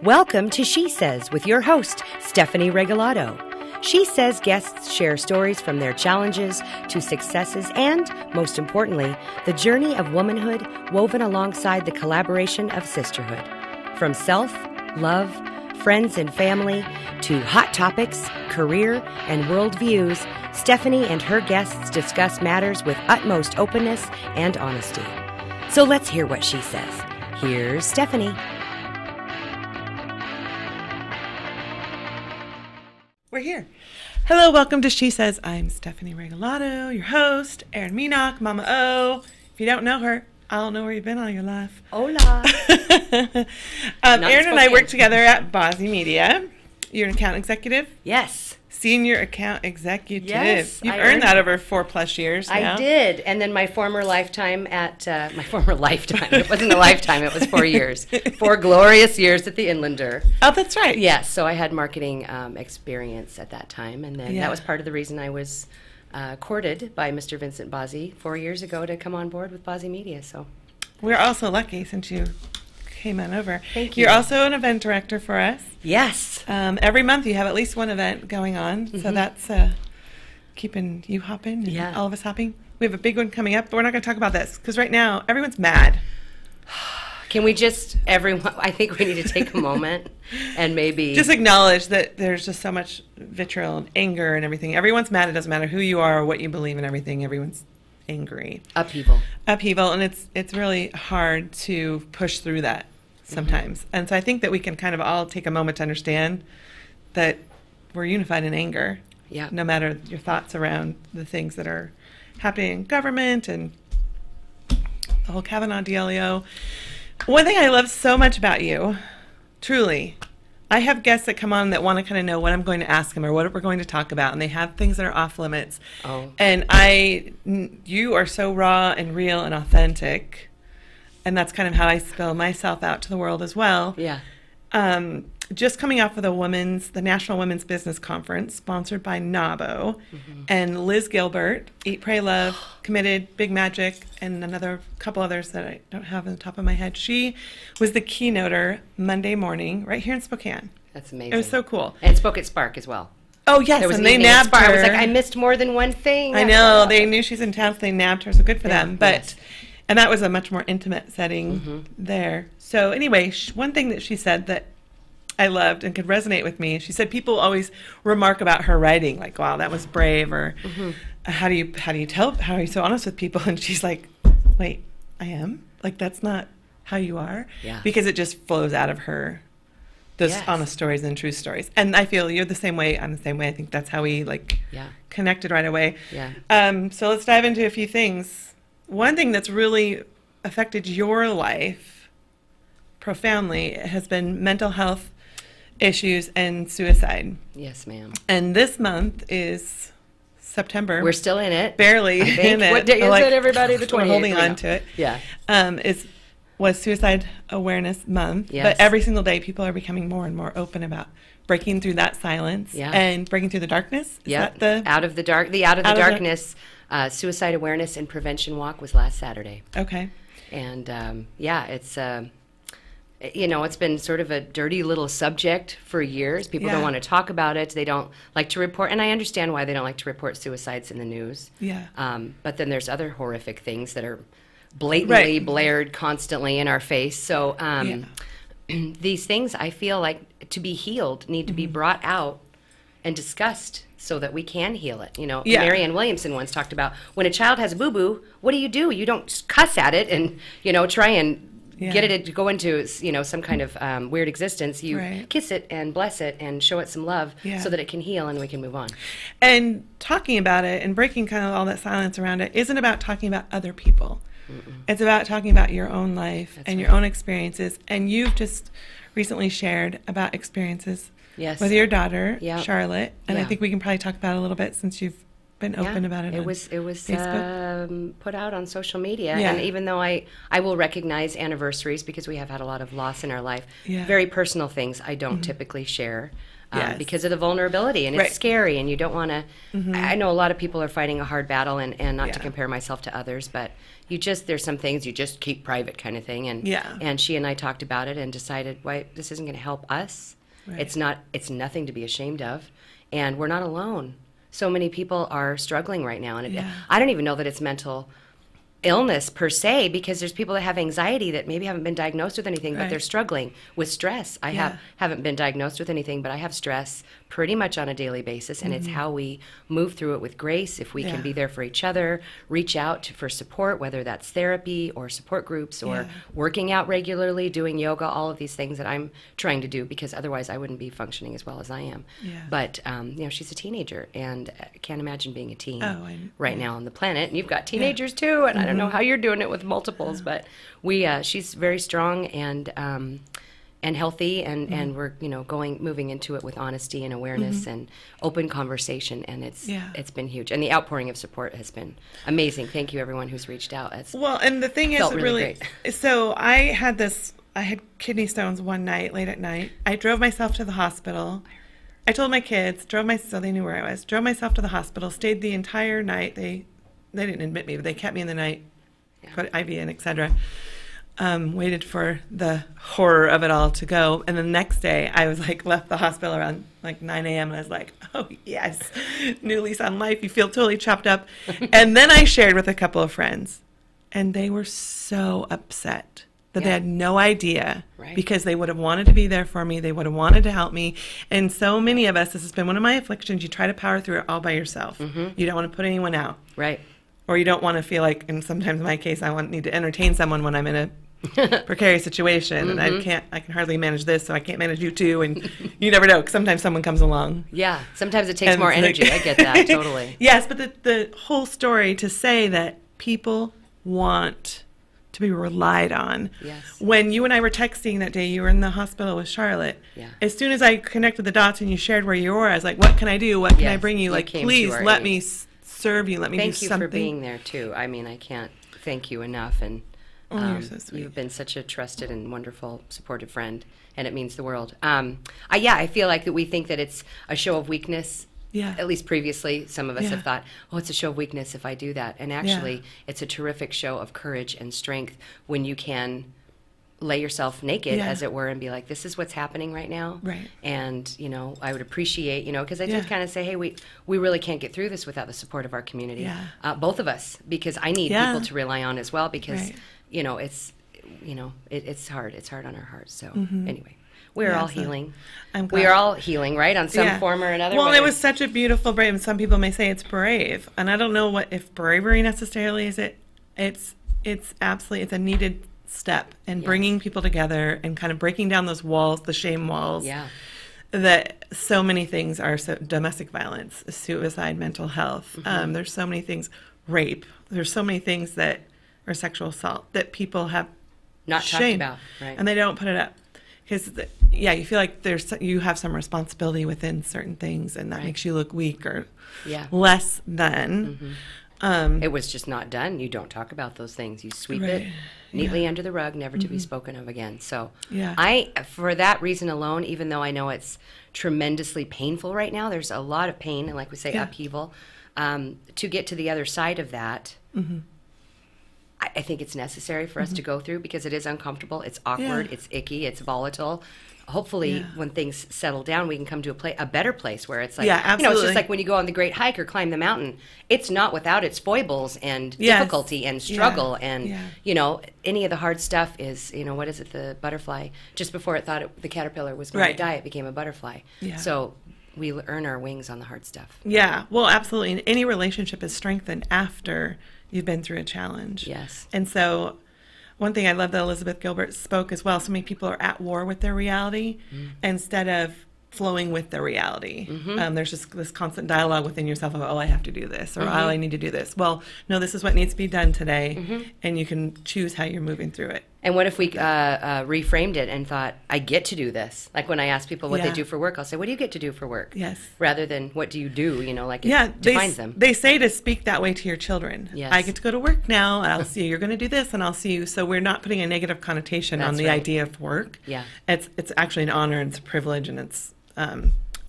Welcome to She Says with your host, Stephanie Regalado. She Says guests share stories from their challenges to successes and, most importantly, the journey of womanhood woven alongside the collaboration of sisterhood. From self, love, friends and family, to hot topics, career, and worldviews, Stephanie and her guests discuss matters with utmost openness and honesty. So let's hear what she says. Here's Stephanie. We're here. Hello, welcome to She Says. I'm Stephanie Regalado, your host, Erin Meenach, Mama O. If you don't know her, I don't know where you've been all your life. Hola. Erin and I work together at Bozzy Media. You're an account executive? Yes. Senior account executive. Yes. You've earned that over 4+ years now. I did. And then my former lifetime at, it wasn't a lifetime, it was 4 years. 4 glorious years at the Inlander. Oh, that's right. Yes. So I had marketing experience at that time. And then that was part of the reason I was courted by Mr. Vincent Bozzy 4 years ago to come on board with Bozzy Media. So we're also lucky since you came on over. Thank you. You're also an event director for us. Yes. Every month you have at least one event going on, so that's keeping you hopping and all of us hopping. We have a big one coming up, but we're not going to talk about this because right now everyone's mad. Can we just, I think we need to take a moment and maybe just acknowledge that there's just so much vitriol and anger and everything. Everyone's mad. It doesn't matter who you are or what you believe in everything. Everyone's angry. Upheaval, and it's really hard to push through that sometimes. And so I think that we can kind of all take a moment to understand that we're unified in anger. Yeah. No matter your thoughts around the things that are happening in government and the whole Kavanaugh dealio. One thing I love so much about you, truly, I have guests that come on that want to kind of know what I'm going to ask them or what we're going to talk about, and they have things that are off limits. Oh. And you are so raw and real and authentic, and that's kind of how I spill myself out to the world as well. Yeah. Just coming off of the National Women's Business Conference, sponsored by NABO, and Liz Gilbert, Eat, Pray, Love, Committed, Big Magic, and another couple others that I don't have on the top of my head. She was the keynoter Monday morning right here in Spokane. That's amazing. It was so cool. And spoke at Spark as well. Oh, yes, and they nabbed her. I was like, I missed more than one thing. I know. They knew she's in town, so they nabbed her, so good for them. But and that was a much more intimate setting there. So anyway, one thing that she said that I loved and could resonate with me. She said people always remark about her writing, like, "Wow, that was brave," or how are you so honest with people? And she's like, "Wait, I am? Like that's not how you are?" Yeah. Because it just flows out of her, those honest stories and true stories. And I feel you're the same way. I'm the same way. I think that's how we connected right away. Yeah. So let's dive into a few things. One thing that's really affected your life profoundly has been mental health issues and suicide. Yes, ma'am. And this month is September. We're still in it. Barely in it. What day is it, everybody? The 28th. We're holding on to it. Yeah. Was Suicide Awareness Month. Yes. But every single day people are becoming more and more open about breaking through that silence and breaking through the darkness. Yeah. Out of the darkness. Suicide Awareness and Prevention Walk was last Saturday. Okay. And it's it's been sort of a dirty little subject for years. People don't want to talk about it. They don't like to report, and I understand why they don't like to report suicides in the news. Yeah. But then there's other horrific things that are blatantly blared constantly in our face. So these things, I feel like, to be healed, need to be brought out and discussed so that we can heal it. Marianne Williamson once talked about when a child has a boo-boo, what do? You don't cuss at it and, try and get it to go into, some kind of weird existence. You kiss it and bless it and show it some love so that it can heal and we can move on. And talking about it and breaking kind of all that silence around it isn't about talking about other people. It's about talking about your own life and your own experiences. And you've just recently shared about experiences with your daughter, Charlotte. And I think we can probably talk about it a little bit since you've been open about it. It was put out on social media, and even though I will recognize anniversaries because we have had a lot of loss in our life, very personal things I don't typically share. because of the vulnerability, and it's scary, and you don't want to. I know a lot of people are fighting a hard battle, and not to compare myself to others, but there's some things you just keep private kind of thing, and she and I talked about it and decided, why this isn't going to help us. It's nothing to be ashamed of, and we're not alone. So many people are struggling right now, and I don't even know that it's mental illness per se, because there's people that have anxiety that maybe haven't been diagnosed with anything, but they're struggling with stress. I haven't been diagnosed with anything, but I have stress pretty much on a daily basis, and it's how we move through it with grace. If we can be there for each other, reach out for support, whether that's therapy or support groups or working out regularly, doing yoga, all of these things that I'm trying to do, because otherwise I wouldn't be functioning as well as I am. But she's a teenager, and I can't imagine being a teen right now on the planet, and you've got teenagers too, and I don't know how you're doing it with multiples, but she's very strong and healthy, and we're moving into it with honesty and awareness and open conversation, and it's been huge, and the outpouring of support has been amazing. Thank you, everyone who's reached out. And the thing is, really so I had kidney stones one night, late at night. I drove myself to the hospital. I told my kids, so they knew where I was. Drove myself to the hospital, stayed the entire night. They didn't admit me, but they kept me in the night, put IV in, etc. Waited for the horror of it all to go. And the next day, I was left the hospital around 9 a.m. And I was like, oh, yes, new lease on life. You feel totally chopped up. And then I shared with a couple of friends, and they were so upset that they had no idea, because they would have wanted to be there for me. They would have wanted to help me. And so many of us, this has been one of my afflictions, you try to power through it all by yourself. You don't want to put anyone out. Or you don't want to feel like, and sometimes in my case, I need to entertain someone when I'm in a precarious situation, and I can hardly manage this, so I can't manage you too, and you never know, 'cause sometimes someone comes along. Sometimes it takes more energy. I get that, totally. Yes, but the whole story to say that people want to be relied on. When you and I were texting that day, you were in the hospital with Charlotte. As soon as I connected the dots and you shared where you were, I was like, what can I do? What can I bring you? Please let me serve you. Let me do something. Thank you for being there too. I mean, I can't thank you enough, and you're so sweet. You've been such a trusted and wonderful, supportive friend, and it means the world. I feel like that we think that it's a show of weakness. At least previously, some of us have thought, oh, it's a show of weakness if I do that. And actually, it's a terrific show of courage and strength when you can lay yourself naked, as it were, and be like, this is what's happening right now. And, I would appreciate, because I did kind of say, hey, we really can't get through this without the support of our community. Both of us, because I need people to rely on as well, because, it's hard. It's hard on our hearts. So anyway. We're all healing. We are all healing, right, on some form or another. Well, it was such a beautiful brave, and some people may say it's brave, and I don't know if bravery necessarily is it. It's absolutely, it's a needed step in bringing people together and kind of breaking down those walls, the shame walls. That so many things are domestic violence, suicide, mental health. There's so many things, rape. There's so many things that are sexual assault that people have not talked about, and they don't put it up. Because, you feel like you have some responsibility within certain things, and that makes you look weak or less than. It was just not done. You don't talk about those things. You sweep it neatly under the rug, never to be spoken of again. So for that reason alone, even though I know it's tremendously painful right now, there's a lot of pain, and like we say, upheaval, to get to the other side of that, I think it's necessary for us to go through, because it is uncomfortable, it's awkward, it's icky, it's volatile. Hopefully, when things settle down, we can come to a better place where it's like, it's just like when you go on the great hike or climb the mountain. It's not without its foibles and difficulty and struggle and, any of the hard stuff is, what is it, the butterfly? Just before it thought the caterpillar was going to die, it became a butterfly. So we earn our wings on the hard stuff. Well, absolutely. And any relationship is strengthened after you've been through a challenge. And so one thing I love that Elizabeth Gilbert spoke as well, so many people are at war with their reality instead of flowing with their reality. There's just this constant dialogue within yourself of, I have to do this, or I need to do this. Well, no, this is what needs to be done today, and you can choose how you're moving through it. And what if we reframed it and thought, I get to do this? Like when I ask people what they do for work, I'll say, what do you get to do for work? Rather than what do you do, it defines them. They say to speak that way to your children. I get to go to work now, and I'll see you. You're going to do this, and I'll see you. So we're not putting a negative connotation on the idea of work. It's actually an honor, and it's a privilege, and it's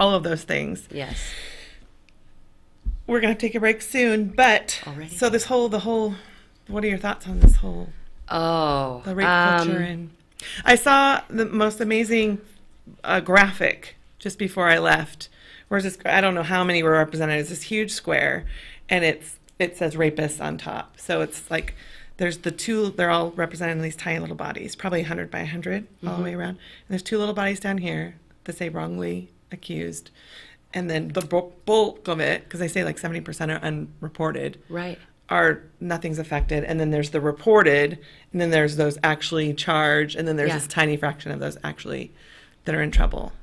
all of those things. Yes. We're going to take a break soon, but already? So the whole, what are your thoughts on this whole, the rape culture? And I saw the most amazing graphic just before I left. Where's this? I don't know how many were represented. It's this huge square, and it says rapists on top. So it's like there's the two. They're all represented in these tiny little bodies, probably 100 by 100 all the way around. And there's two little bodies down here that say wrongly accused. And then the bulk of it, because they say like 70% are unreported, right? Are nothing's affected. And then there's the reported, and then there's those actually charged, and then there's this tiny fraction of those actually that are in trouble.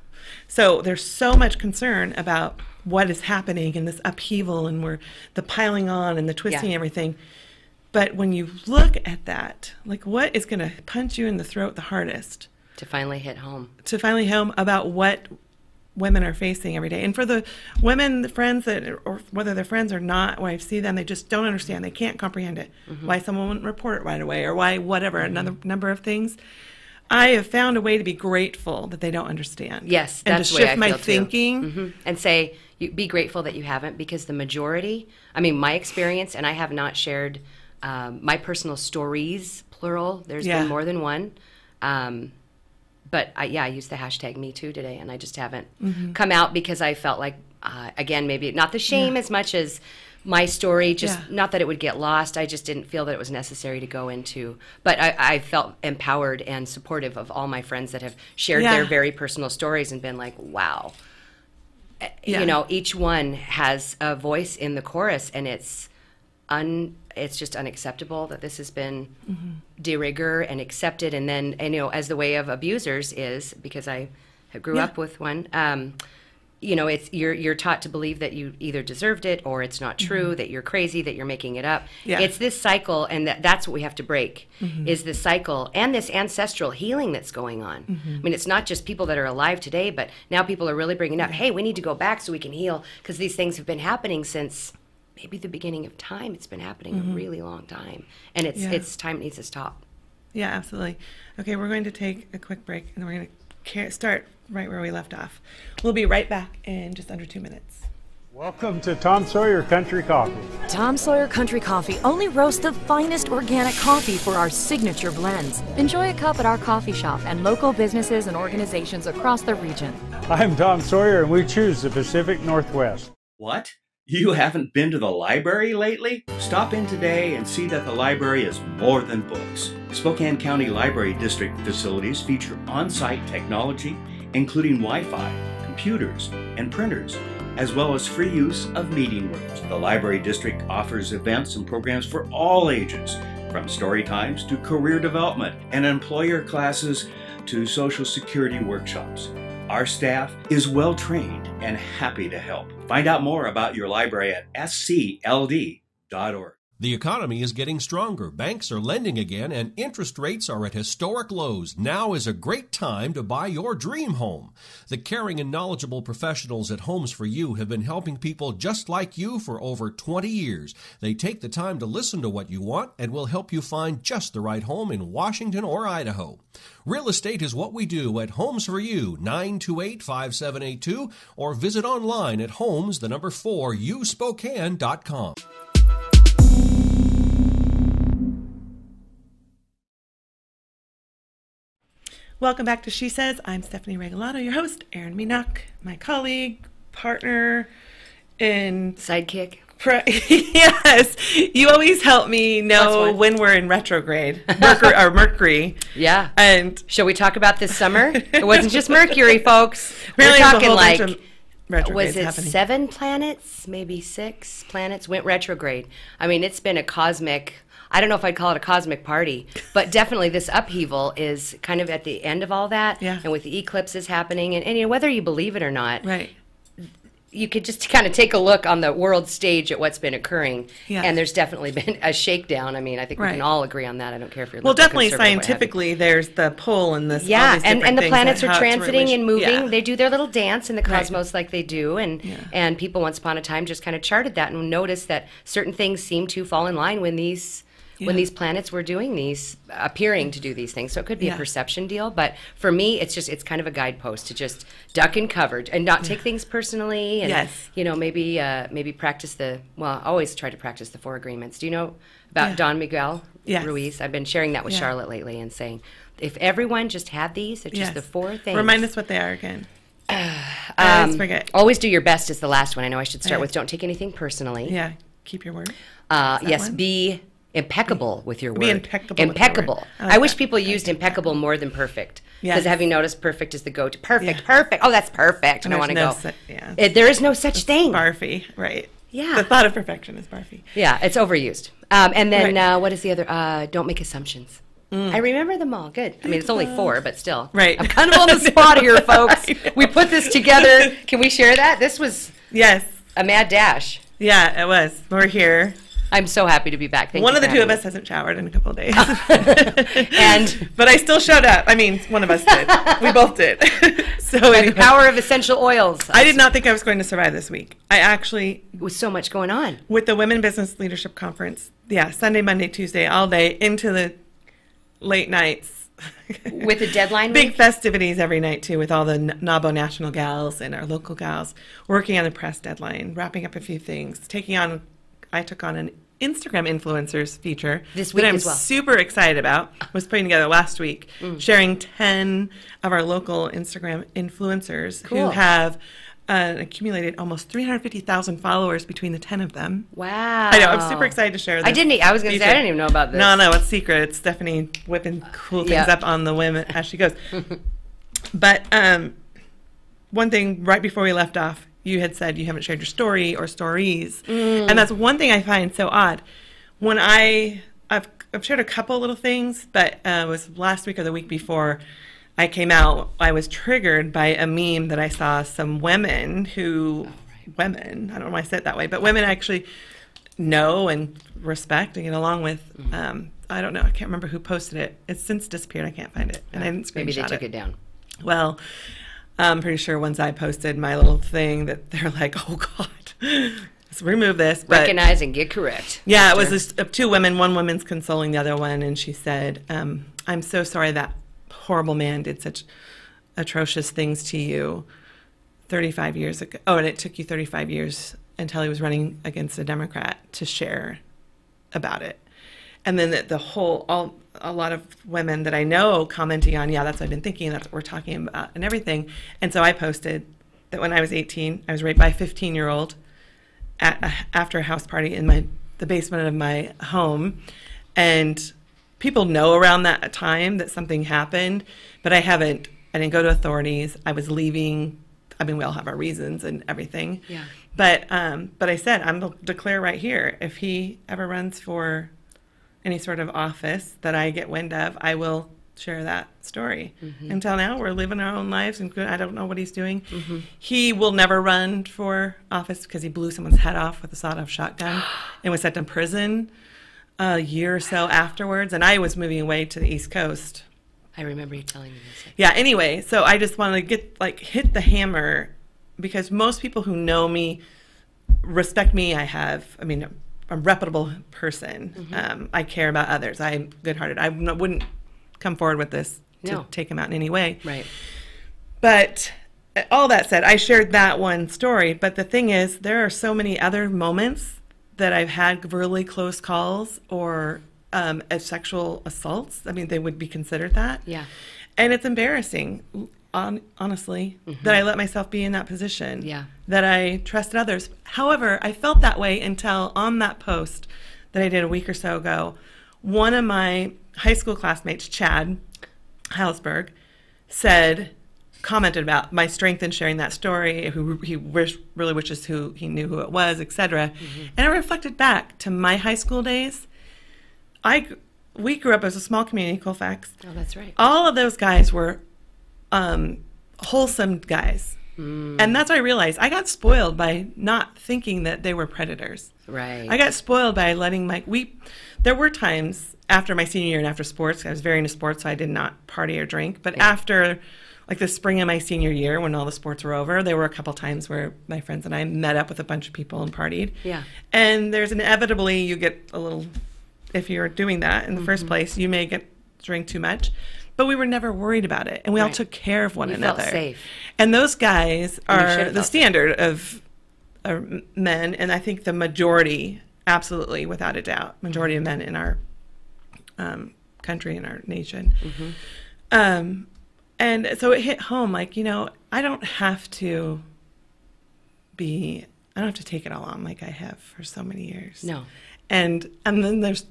So there's so much concern about what is happening in this upheaval, and the piling on and the twisting and everything. But when you look at that, like what is going to punch you in the throat the hardest? To finally hit home. About what women are facing every day. And for the women, the friends or whether they're friends or not, when I see them, they just don't understand. They can't comprehend it. Why someone wouldn't report it right away, or why whatever, another number of things. I have found a way to be grateful that they don't understand. Yes, that's the way I feel. And to shift my thinking. And say, be grateful that you haven't, because the majority, my experience, and I have not shared my personal stories, plural. There's been more than one. But I use the hashtag #MeToo today, and I just haven't come out because I felt like, again, maybe not the shame as much as my story, not that it would get lost. I just didn't feel that it was necessary to go into. But I felt empowered and supportive of all my friends that have shared their very personal stories and been like, wow. Each one has a voice in the chorus, and it's just unacceptable that this has been de rigueur and accepted. And then, as the way of abusers is, because I grew up with one, it's you're taught to believe that you either deserved it or it's not true, that you're crazy, that you're making it up. Yeah. It's this cycle, and that's what we have to break, is this cycle and this ancestral healing that's going on. It's not just people that are alive today, but now people are really bringing up, hey, we need to go back so we can heal, because these things have been happening since maybe the beginning of time. It's been happening a really long time, and it's time it needs to stop. Yeah, absolutely. Okay, we're going to take a quick break, and we're going to start right where we left off. We'll be right back in just under 2 minutes. Welcome to Tom Sawyer Country Coffee. Tom Sawyer Country Coffee only roasts the finest organic coffee for our signature blends. Enjoy a cup at our coffee shop and local businesses and organizations across the region. I'm Tom Sawyer, and we choose the Pacific Northwest. What? You haven't been to the library lately? Stop in today and see that the library is more than books. Spokane County Library District facilities feature on-site technology, including Wi-Fi, computers, and printers, as well as free use of meeting rooms. The Library District offers events and programs for all ages, from story times to career development and employer classes to Social Security workshops. Our staff is well trained and happy to help. Find out more about your library at scld.org. The economy is getting stronger. Banks are lending again, and interest rates are at historic lows. Now is a great time to buy your dream home. The caring and knowledgeable professionals at Homes for You have been helping people just like you for over 20 years. They take the time to listen to what you want and will help you find just the right home in Washington or Idaho. Real estate is what we do at Homes for You, 928-5782, or visit online at homes4uspokane.com. Welcome back to She Says. I'm Stephanie Regalado, your host, Erin Meenach, my colleague, partner, and sidekick. Yes, you always help me know when we're in retrograde, Mercury. Yeah. And shall we talk about this summer? It wasn't just Mercury, folks. We're talking like, was it happening. 7 planets, maybe 6 planets went retrograde. It's been a cosmic, I don't know if I'd call it a cosmic party, but definitely this upheaval is kind of at the end of all that. Yeah. And with the eclipses happening, and whether you believe it or not, right, you could just kind of take a look on the world stage at what's been occurring. Yeah. And there's definitely been a shakedown. I think we can all agree on that. I don't care if you're definitely scientifically there's the pull and this. Yeah, and the planets are transiting and moving. Yeah. They do their little dance in the cosmos like they do, and people once upon a time just kind of charted that and noticed that certain things seem to fall in line when these when these planets were doing these, appearing to do these things. So it could be a perception deal, but for me, it's kind of a guidepost to just duck and cover and not take things personally, and maybe practice always try to practice the 4 agreements. Do you know about Don Miguel Ruiz? I've been sharing that with Charlotte lately and saying, if everyone just had these, it's just the 4 things. Remind us what they are again. I always forget. Always do your best is the last one. I know I should start with don't take anything personally. Yeah, keep your word. Yes, be impeccable with your word. Be impeccable. Impeccable. I wish people used impeccable more than perfect. Because have you noticed perfect is the go-to? Perfect. Oh, that's perfect. And I want to go. There is no such thing. Barfy, right. Yeah. The thought of perfection is barfy. Yeah, it's overused. And then what is the other? Don't make assumptions. I remember them all. Good. I mean, it's only 4, but still. Right. I'm kind of on the spot here, folks. We put this together. Can we share that? This was a mad dash. Yeah, it was. We're here. I'm so happy to be back. Thank one you of the 2 of us hasn't showered in a couple of days. But I still showed up. I mean, one of us did. We both did. So the power of essential oils. I did not think I was going to survive this week. I actually... With so much going on. With the Women Business Leadership Conference. Yeah, Sunday, Monday, Tuesday, all day, into the late nights. With a deadline Big festivities every night, too, with all the NABO national gals and our local gals, working on the press deadline, wrapping up a few things, I took on an Instagram influencers feature this week that I'm as well. Super excited about. Was putting together last week, sharing 10 of our local Instagram influencers who have accumulated almost 350,000 followers between the 10 of them. Wow. I know. I'm super excited to share this. I was going to say, I didn't even know about this. No, it's secret. It's Stephanie whipping cool things up on the women as she goes. But one thing right before we left off, you had said you haven't shared your story or stories. And that's one thing I find so odd. When I've shared a couple little things, but it was last week or the week before I came out, I was triggered by a meme that I saw some women women, I don't know why I said it that way, but women actually know and respect and get along with. I don't know, I can't remember who posted it. It's since disappeared, I can't find it. And I didn't screenshot it. Maybe they took it down. Well, I'm pretty sure once I posted my little thing that they're like, oh God, let's remove this. But recognize and get correct. Yeah, it was this, 2 women. One woman's consoling the other one, and she said, I'm so sorry that horrible man did such atrocious things to you 35 years ago. Oh, and it took you 35 years until he was running against a Democrat to share about it. And then a lot of women that I know commenting on, that's what I've been thinking, that's what we're talking about and everything. And so I posted that when I was 18, I was raped by a 15-year-old after a house party in the basement of my home. And people know around that time that something happened, but I didn't go to authorities. I was leaving. I mean, we all have our reasons and everything. Yeah. But I said, I'm going to declare right here, if he ever runs for any sort of office that I get wind of, I will share that story. Until now, we're living our own lives, and I don't know what he's doing. He will never run for office because he blew someone's head off with a sawed-off shotgun and was sent to prison a year or so afterwards. And I was moving away to the East Coast. I remember you telling me this. Yeah, anyway, so I just wanted to hit the hammer because most people who know me respect me. I'm a reputable person. I care about others. I'm good-hearted. I wouldn't come forward with this to take him out in any way. Right. But all that said, I shared that one story. But the thing is, there are so many other moments that I've had really close calls or sexual assaults. I mean, they would be considered that. Yeah. And it's embarrassing, honestly, that I let myself be in that position. Yeah. That I trusted others. However, I felt that way until on that post that I did a week or so ago, one of my high school classmates, Chad Hausberg, commented about my strength in sharing that story, he really wishes he knew who it was, etc. And I reflected back to my high school days. We grew up as a small community, Colfax. Oh, that's right. All of those guys were wholesome guys. And that's what I realized. I got spoiled by not thinking that they were predators. Right. I got spoiled by letting there were times after my senior year and after sports, I was very into sports, so I did not party or drink. But after the spring of my senior year, when all the sports were over, there were a couple times where my friends and I met up with a bunch of people and partied. Yeah. And there's inevitably, you get a little if you're doing that in the first place, you may drink too much. But we were never worried about it, and we all took care of one another. Felt safe. And those guys are the standard of men, and I think the majority, absolutely, without a doubt, majority of men in our country, in our nation. And so it hit home, like, you know, I don't have to take it all on like I have for so many years. No. And then there's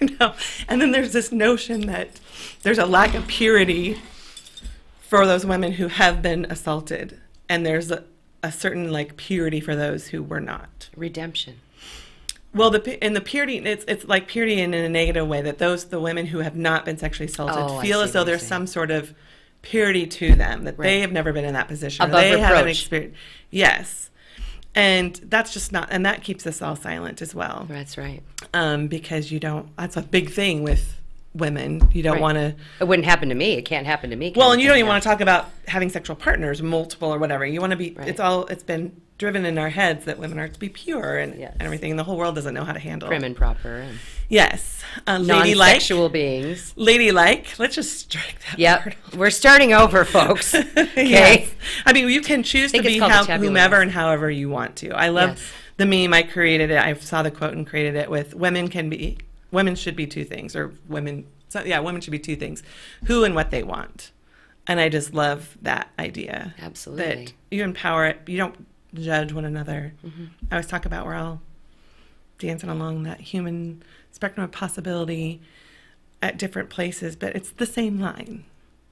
and then there's this notion that there's a lack of purity for those women who have been assaulted, and there's a certain like purity for those who were not. Redemption. Well, the purity, it's like purity in a negative way, that the women who have not been sexually assaulted feel as though there's some sort of purity to them, that they have never been in that position. Above they reproach. haven't experienced. Yes. And that's just not, and that keeps us all silent as well. That's right. Because that's a big thing with women. You don't want to. It wouldn't happen to me. It can't happen to me. Well, and you don't even want to talk about having sexual partners, multiple or whatever. You want to be, it's been driven in our heads that women are to be pure and everything, and the whole world doesn't know how to handle. Prim and proper. And yes. Non-sexual beings. Ladylike. Let's just strike that word. We're starting over, folks. Okay. Yes. I mean, you can choose to be whomever and however you want to. I love the meme. I created it. I saw the quote and created it with women should be two things, or women should be two things, who and what they want. And I just love that idea. Absolutely. That you empower it. You don't judge one another. I always talk about we're all dancing along that human spectrum of possibility at different places, but it's the same line.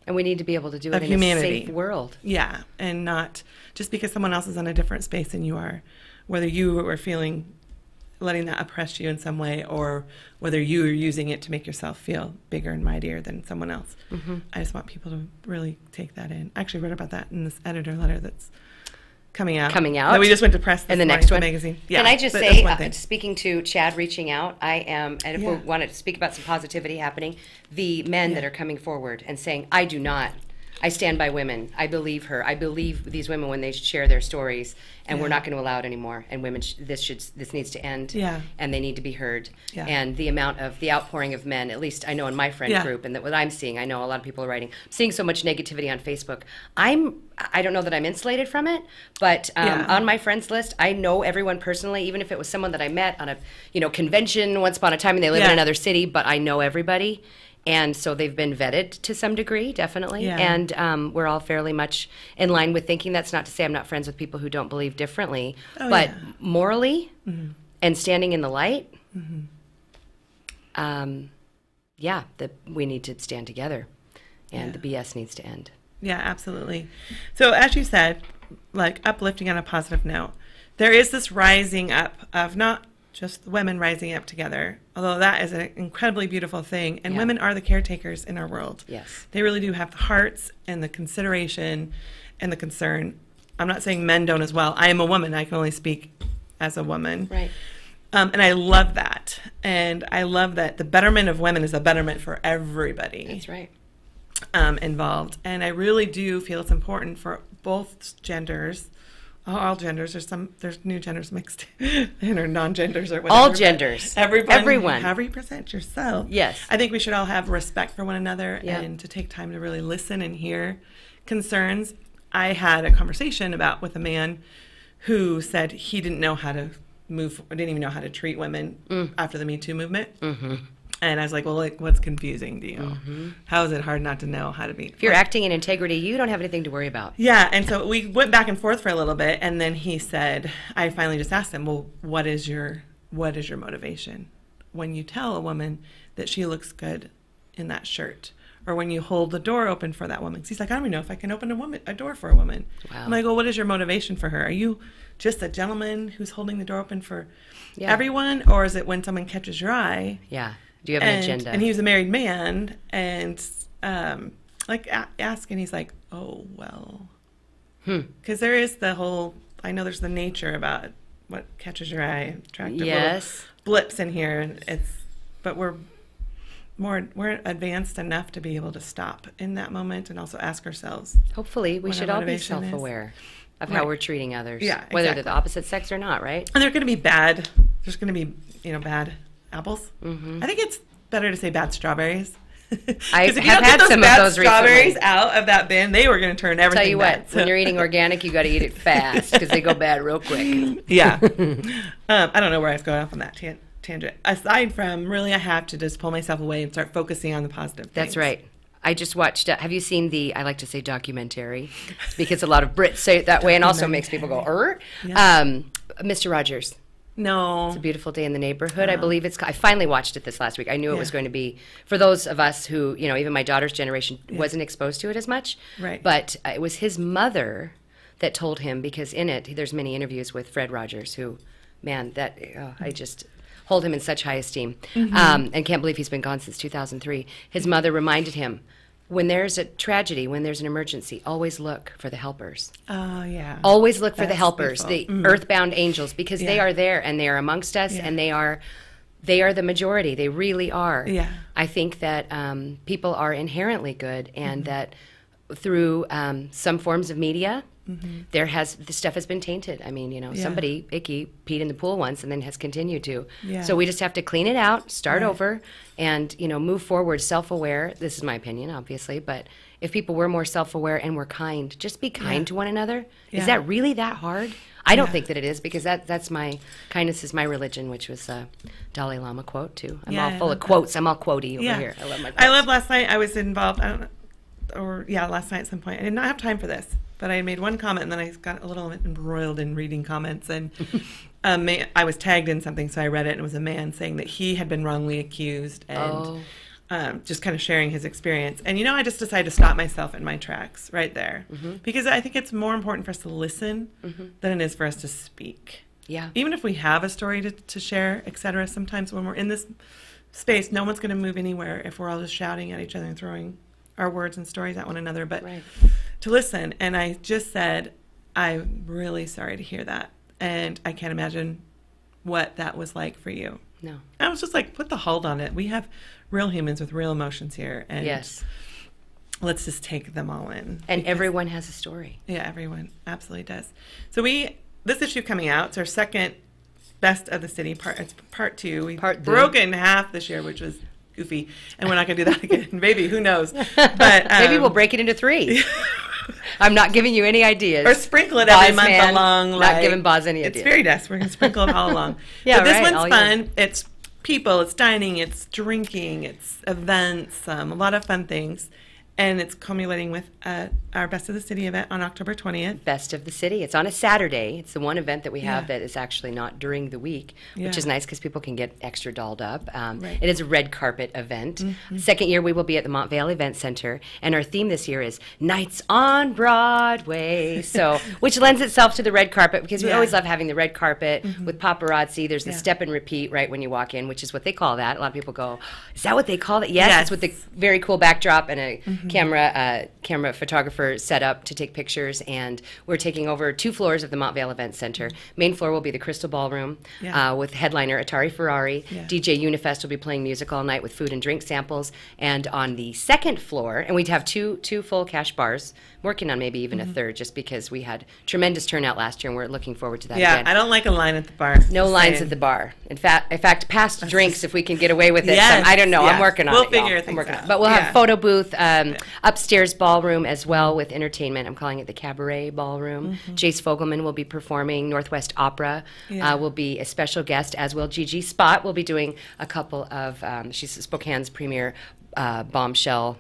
And we need to be able to do it in a safe world. Yeah, and not just because someone else is in a different space than you are, whether you are letting that oppress you in some way, or whether you are using it to make yourself feel bigger and mightier than someone else. I just want people to really take that in. I actually wrote about that in this editor letter that's coming out. That we just went to press this in the next one magazine. Yeah, can I just say, speaking to Chad reaching out, I am, and if we wanted to speak about some positivity happening, the men that are coming forward and saying, I stand by women. I believe her. I believe these women when they share their stories, and we're not going to allow it anymore. And women, this needs to end. And they need to be heard. And the outpouring of men, at least I know in my friend group, and that what I'm seeing, I know a lot of people are writing. I'm seeing so much negativity on Facebook. I don't know that I'm insulated from it, but on my friends list, I know everyone personally, even if it was someone that I met on a convention once upon a time and they live in another city, but I know everybody. And so they've been vetted to some degree, definitely. And we're all fairly much in line with thinking. That's not to say I'm not friends with people who don't believe differently. But morally and standing in the light, we need to stand together. And the BS needs to end. Yeah, absolutely. So as you said, like uplifting on a positive note, there is this rising up of not just women rising up together, although that is an incredibly beautiful thing. And women are the caretakers in our world. Yes. They really do have the hearts and the consideration and the concern. I'm not saying men don't as well. I am a woman. I can only speak as a woman. Right. And I love that. And I love that the betterment of women is a betterment for everybody. That's right. Involved. And I really do feel it's important for both genders. All genders. There's new genders mixed in, or non-genders, or whatever. All genders. Everyone. However you present yourself. Yes. I think we should all have respect for one another and to take time to really listen and hear concerns. I had a conversation with a man who said he didn't know how to didn't even know how to treat women after the Me Too movement. And I was like, well, what's confusing to you? How is it hard not to know how to be? If you're acting in integrity, you don't have anything to worry about. Yeah, and so we went back and forth for a little bit, and then he said, I finally just asked him, well, what is your motivation when you tell a woman that she looks good in that shirt, or when you hold the door open for that woman? He's like, I don't even know if I can open a door for a woman. Wow. I'm like, well, what is your motivation for her? Are you just a gentleman who's holding the door open for everyone, or is it when someone catches your eye? Yeah. Do you have an agenda? And he was a married man, and asking, he's like, oh, well. Because there is the whole, I know there's the nature about what catches your eye, attractive little blips in here, and but we're advanced enough to be able to stop in that moment and also ask ourselves. Hopefully, we should all be self-aware of how we're treating others, whether they're the opposite sex or not, right? And there's going to be bad there's going to be, bad apples. I think it's better to say bad strawberries. I have had some of those strawberries recently. out of that bin, they were going to turn everything Tell you bad. what, when you're eating organic, you got to eat it fast because they go bad real quick. Yeah. I don't know where I was going off on that tangent. Aside from, really, I have to just pull myself away and start focusing on the positive things. That's right. I just watched, have you seen I like to say documentary, because a lot of Brits say it that way and also makes people go, yeah. Mr. Rogers. No. It's a Beautiful Day in the Neighborhood. I believe I finally watched it this last week. I knew it was going to be, for those of us who, even my daughter's generation wasn't exposed to it as much. Right. But it was his mother that told him, because in it, there's many interviews with Fred Rogers, who, man, I just hold him in such high esteem, and can't believe he's been gone since 2003. His mother reminded him, when there's a tragedy, when there's an emergency, always look for the helpers. Oh, yeah. Always look for the helpers, beautiful. the earthbound angels, because they are there and they are amongst us, and they are the majority. They really are. Yeah. I think that people are inherently good, and that through some forms of media, the stuff has been tainted. I mean, somebody, Icky, peed in the pool once and then has continued to. Yeah. So we just have to clean it out, start over, and, move forward self-aware. This is my opinion, obviously, but if people were more self-aware and were kind, just be kind to one another. Is that really that hard? I don't think that it is, because that's my, kindness is my religion, which was a Dalai Lama quote, too. I'm all full of quotes. I'm all quotey over here. I love my quotes. I love last night, I was involved, last night at some point. I did not have time for this. But I made one comment, and then I got a little embroiled in reading comments. And I was tagged in something, so I read it, and it was a man saying that he had been wrongly accused, and just kind of sharing his experience. And, I just decided to stop myself in my tracks right there. Because I think it's more important for us to listen than it is for us to speak. Yeah. Even if we have a story to share, et cetera, sometimes when we're in this space, no one's going to move anywhere if we're all just shouting at each other and throwing our words and stories at one another. But to listen, and I just said, I'm really sorry to hear that, and I can't imagine what that was like for you. No. I was just like, put the hold on it. We have real humans with real emotions here, and let's just take them all in. And everyone has a story. Yeah, everyone absolutely does. So this issue coming out, it's our second Best of the City part. It's part 2. We broke it in half this year, which was goofy, and we're not going to do that again. Maybe, who knows? But maybe we'll break it into 3. I'm not giving you any ideas. Or sprinkle it every month along. Not giving Boz any ideas. It's very nice. We're going to sprinkle it all along. But this one's fun. It's people, it's dining, it's drinking, it's events, a lot of fun things. And it's culminating with our Best of the City event on October 20th. Best of the City. It's on a Saturday. It's the one event that we have that is actually not during the week, which is nice because people can get extra dolled up. It is a red carpet event. Second year, we will be at the Montvale Event Center. And our theme this year is Nights on Broadway, which lends itself to the red carpet, because we always love having the red carpet with paparazzi. There's the step and repeat right when you walk in, which is what they call that. A lot of people go, is that what they call it? Yes. It's with the very cool backdrop and a camera photographer set up to take pictures, and we're taking over 2 floors of the Montvale Event Center. Main floor will be the Crystal Ballroom with headliner Atari Ferrari. DJ Unifest will be playing music all night with food and drink samples. And on the second floor, and we'd have two full cash bars, working on maybe even a third, just because we had tremendous turnout last year, and we're looking forward to that again. I don't like a line at the bar. No lines at the bar. In fact, past drinks, if we can get away with it. I don't know. I'm working on it. We'll figure things out. But we'll have photo booth, upstairs ballroom as well with entertainment. I'm calling it the Cabaret Ballroom. Jace Fogelman will be performing. Northwest Opera will be a special guest, as will Gigi Spot. We'll be doing a couple of, she's Spokane's premier bombshell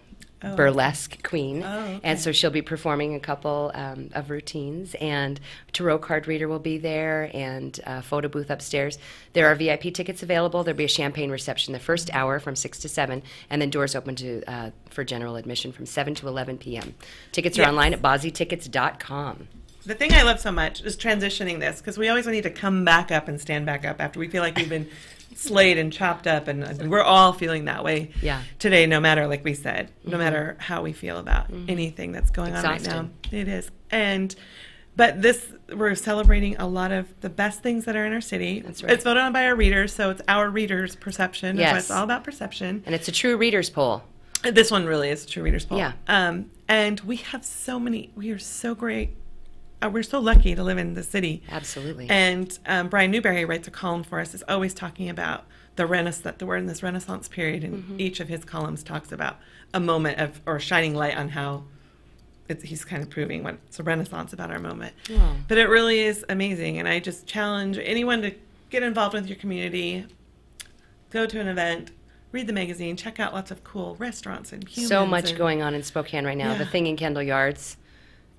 burlesque queen. And so she'll be performing a couple of routines, and tarot card reader will be there, and photo booth upstairs. There are VIP tickets available. There'll be a champagne reception the first hour from 6 to 7, and then doors open for general admission from 7 to 11 p.m. Tickets are online at bozzytickets.com. The thing I love so much is transitioning this, because we always need to come back up and stand back up after we feel like we've been slayed and chopped up, and we're all feeling that way today, no matter, like we said, no matter how we feel about anything that's going on right now. It is. But we're celebrating a lot of the best things that are in our city. That's right. It's voted on by our readers, so it's our readers' perception. Yes. It's all about perception. And it's a true readers' poll. This one really is a true readers' poll. Yeah. And we have we are so great we're so lucky to live in the city. Absolutely. And Brian Newberry writes a column for us, is always talking about the Renaissance, that we're in this Renaissance period, and each of his columns talks about a moment of, or shining light on how he's kind of proving what's a Renaissance about our moment. Oh. But it really is amazing, and I just challenge anyone to get involved with your community, go to an event, read the magazine, check out lots of cool restaurants and humans. So much going on in Spokane right now. Yeah. The thing in Kendall Yards.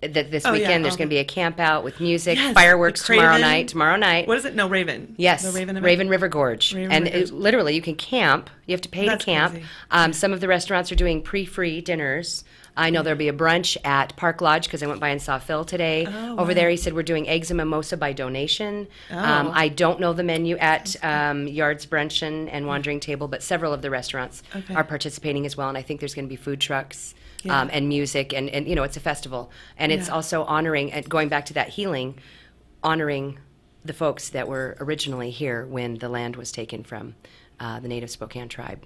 This weekend, there's going to be a camp out with music, fireworks tomorrow night. What is it? No, Raven. Yes, the Raven River Gorge. Literally, you can camp. You have to pay to camp. Some of the restaurants are doing pre-free dinners. I know there'll be a brunch at Park Lodge because I went by and saw Phil today. Over there, he said we're doing eggs and mimosa by donation. I don't know the menu at Yards Brunch and Wandering Table, but several of the restaurants are participating as well, and I think there's going to be food trucks. And music, and it's a festival. And it's also honoring, and going back to that healing, honoring the folks that were originally here when the land was taken from the native Spokane tribe.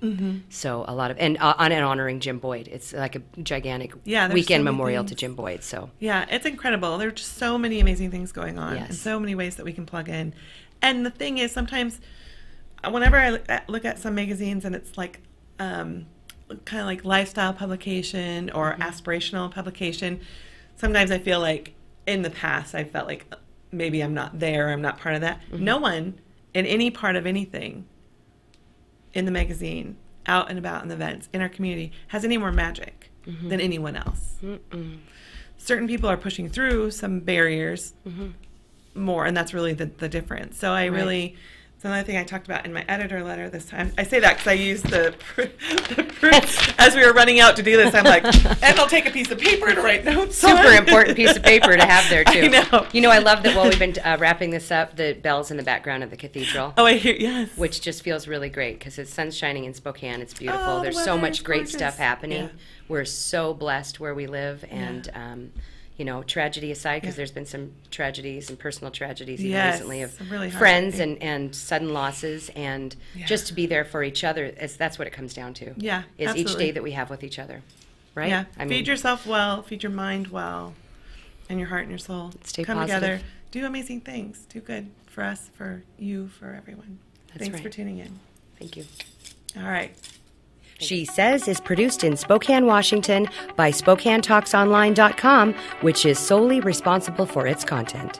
So a lot of, and honoring Jim Boyd. It's like a gigantic weekend memorial to Jim Boyd. So yeah, it's incredible. There are just so many amazing things going on, and so many ways that we can plug in. And the thing is, sometimes whenever I look at some magazines and it's like, kind of like lifestyle publication or aspirational publication, sometimes I feel like in the past I felt like maybe I'm not there, I'm not part of that. No one in any part of anything in the magazine, out and about in the events, in our community, has any more magic than anyone else. Certain people are pushing through some barriers more, and that's really the difference. So I really... It's another thing I talked about in my editor letter this time. I say that because I used the proof as we were running out to do this. I'm like, and I'll take a piece of paper to write notes. Super important piece of paper to have there, too. I know. I love that while we've been wrapping this up, the bells in the background of the cathedral. Oh, I hear, yes. Which just feels really great because the sun's shining in Spokane. It's beautiful. There's so much great stuff happening. We're so blessed where we live, and tragedy aside, because there's been some tragedies and personal tragedies recently of really friends and sudden losses, and just to be there for each other, that's what it comes down to. Yeah, is absolutely. Each day that we have with each other, right? Yeah, feed yourself well, feed your mind well, and your heart and your soul. Stay Come positive. together, do amazing things, do good for us, for you, for everyone. Thanks for tuning in. Thank you. All right. She Says is produced in Spokane, Washington by SpokaneTalksOnline.com, which is solely responsible for its content.